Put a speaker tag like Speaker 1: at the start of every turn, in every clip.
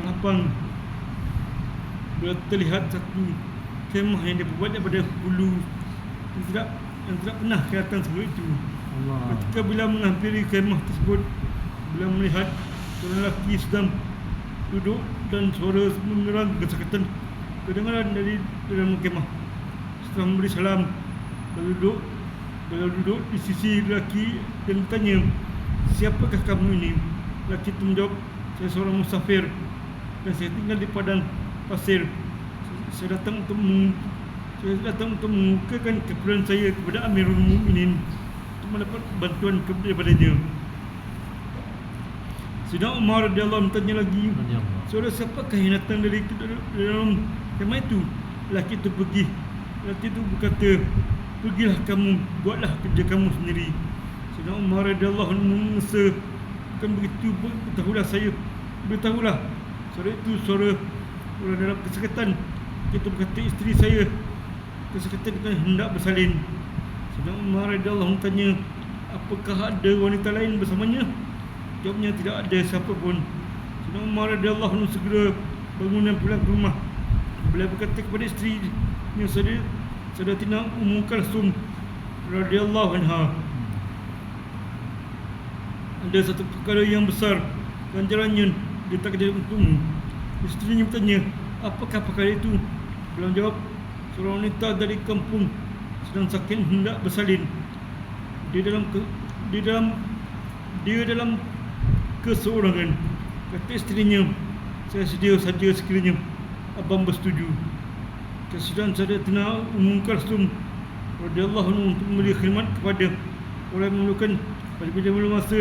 Speaker 1: lapang bila terlihat satu kemah yang dibuat daripada hulu yang tidak pernah kelihatan sebelum itu. Ketika bila menghampiri kemah tersebut, bila melihat seorang lelaki sedang duduk dan suara menerang kesakitan kedengaran dari dalam kemah. Setelah memberi salam, beliau duduk di sisi lelaki dan bertanya, "Siapakah kamu ini?" Lelaki itu menjawab, "Saya seorang musafir dan saya tinggal di padang pasir. Saya datang untuk mengukakan keperluan saya kepada Amirul Mukminin untuk mendapat bantuan daripadanya." Sayyidina Umar radhiyallahu anhu bertanya lagi, "Saudara, siapakah yang datang dari dalam kemah itu?" Lelaki itu pergi. Lelaki itu berkata, "Pergilah kamu, buatlah kerja kamu sendiri." Sayyidina Umar radhiyallahu anhu mengesah, "Bukan begitu, beritahulah." Suara itu suara orang dalam kesakitan. Kita berkata, "Isteri saya kesakitan dan hendak bersalin." Sayyidina Umar radhiyallahu anhu tanya, "Apakah ada wanita lain bersamanya?" Jawabnya, "Tidak ada siapa pun." Sayyidina Umar radhiyallahu anhu segera bangun dan pulang ke rumah. Beliau berkata kepada isterinya, Sayyidatina Ummu Kalsum radhiyallahu anha, "Ada satu perkara yang besar ganjarannya ditakdirkan untukmu." Isterinya bertanya, "Apakah perkara itu?" Beliau jawab, "Seorang wanita dari kampung sedang sakit hendak bersalin. Dia dalam keseorangan." Kata isterinya, "Saya sedia saja sekiranya abang bersetuju." Kesediaan Sayyidatina Ummu Kalsum radhiyallahu anha untuk memberi khidmat kepada orang yang memerlukan pada masa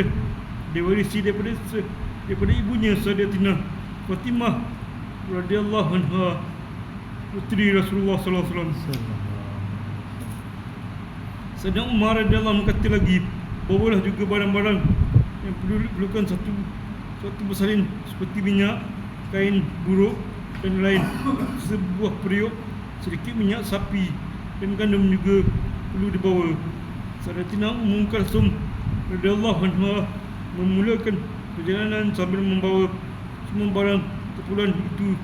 Speaker 1: diwarisi daripada ibunya Sayyidatina Fatimah radhiyallahu anha, puteri Rasulullah sallallahu alaihi wasallam. Sayyidina Umar radhiyallahu anhu kata lagi, "Bawalah juga barang-barang yang perlukan suatu bersalin seperti minyak, kain buruk dan lain. Sebuah periuk, sedikit minyak sapi dan gandum juga perlu dibawa." Sayyidatina Ummu Kalsum radhiyallahu anha memulakan perjalanan sambil membawa semua barang keperluan itu.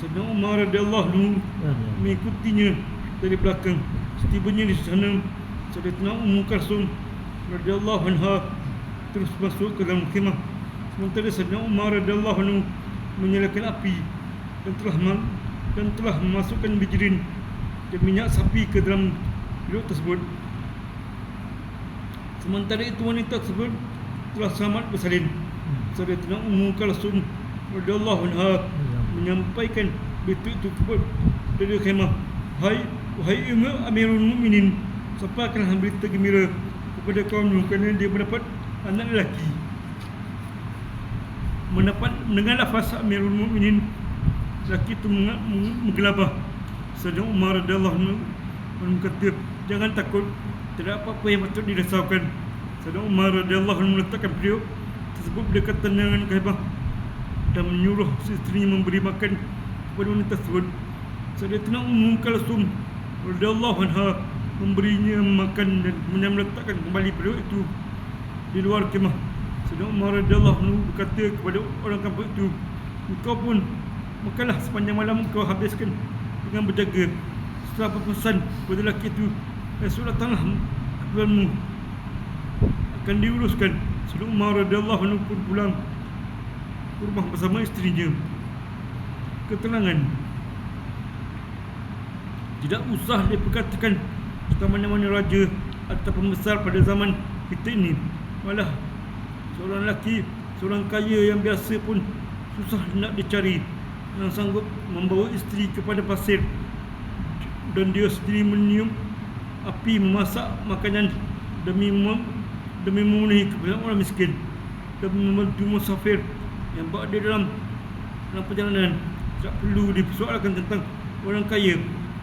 Speaker 1: Sayyidina Umar radhiyallahu anhu mengikutinya dari belakang. Setibanya di sana, Sayyidatina Ummu Kalsum radhiyallahu anha terus masuk ke dalam kemah. Sementara Sayyidina Umar radhiyallahu anhu menyalakan api dan telah memasukkan bijirin dan minyak sapi ke dalam periuk tersebut. Sementara itu wanita tersebut telah selamat bersalin. Sayyidatina Ummu Kalsum radhiyallahu anha menyampaikan berita itu kepada kemah, "Wahai Amirul Mukminin, sampaikanlah berita gembira kepada kaummu kerana dia mendapat anak lelaki." Mendengar lafaz Amirul Mukminin, lelaki itu menggelabah. Sayyidina Umar radhiyallahu anhu berkata, "Jangan takut, tidak apa-apa yang patut dirisaukan." Sayyidina Umar radhiyallahu anhu meletakkan periuk tersebut berdekatan dengan kemah dan menyuruh isterinya memberi makan kepada wanita tersebut. Sayyidatina Ummu Kalsum radhiyallahu anha memberinya makan dan kemudian meletakkan kembali periuk itu di luar kemah. Sayyidina Umar radhiyallahu anhu berkata kepada orang kampung itu, "Engkau pun makanlah sepanjang malam kau habiskan dengan berjaga." Setelah berpesan kepada lelaki itu, "Esok datanglah keperluanmu akan diuruskan." Sayyidina Umar radhiyallahu anhu pun pulang ke rumah bersama isterinya. Keterangan tidak usah diperkatakan kita mana-mana raja atau pembesar pada zaman kita ini. Malah seorang lelaki, seorang kaya yang biasa pun susah nak dicari, yang sanggup membawa isteri kepada pasir dan dia sendiri meniup api memasak makanan demi memenuhi keperluan orang miskin dan membantu musafir yang berada dalam perjalanan. Tak perlu dipersoalkan tentang orang kaya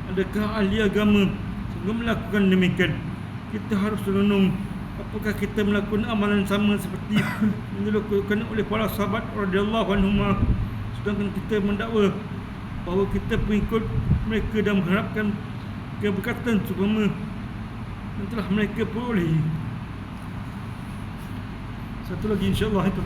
Speaker 1: adakah ahli agama sehingga melakukan demikian. Kita harus renung apakah kita melakukan amalan sama seperti yang dilakukan oleh para sahabat radhiyallahu anhum, sedangkan kita mendakwa bahawa kita pengikut mereka dan mengharapkan keberkatan seumpama yang telah mereka peroleh. Satu lagi insya-Allah itu